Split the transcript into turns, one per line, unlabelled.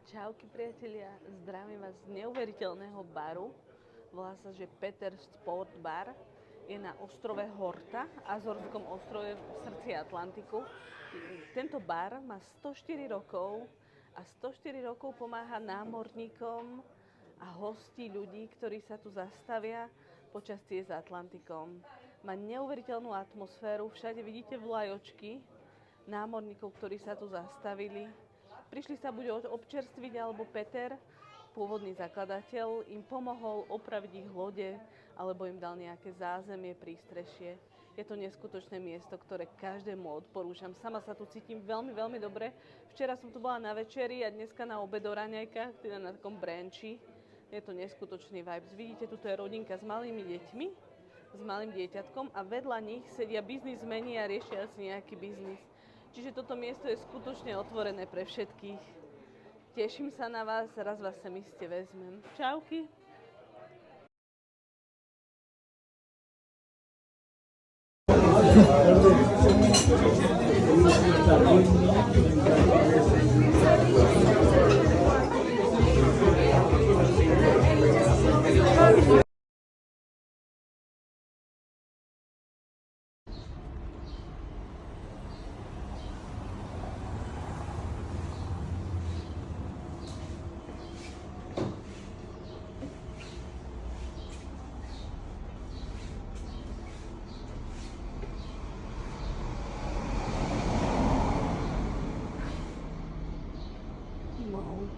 Čauky priatelia, zdravím vás z neuveriteľného baru. Volá sa, že Peter Sport Bar. Je na ostrove Horta, Azorskom ostrove v srdci Atlantiku. Tento bar má 104 rokov a 104 rokov pomáha námorníkom a hostí ľudí, ktorí sa tu zastavia počas ciest Atlantikom. Má neuveriteľnú atmosféru, všade vidíte vlajočky námorníkov, ktorí sa tu zastavili. Prišli sa buď občerstviť, alebo Peter, pôvodný zakladateľ, im pomohol opraviť ich lode, alebo im dal nejaké zázemie, prístrešie. Je to neskutočné miesto, ktoré každému odporúčam. Sama sa tu cítim veľmi, veľmi dobre. Včera som tu bola na večeri a dneska na obed o raňajkách, teda na takom branchi. Je to neskutočný vibes. Vidíte, tuto je rodinka s malými deťmi, s malým dieťatkom a vedľa nich sedia biznismeni a riešia si nejaký biznis. Čiže toto miesto je skutočne otvorené pre všetkých. Teším sa na vás, raz vás sem iste vezmem. Čauky. Wow.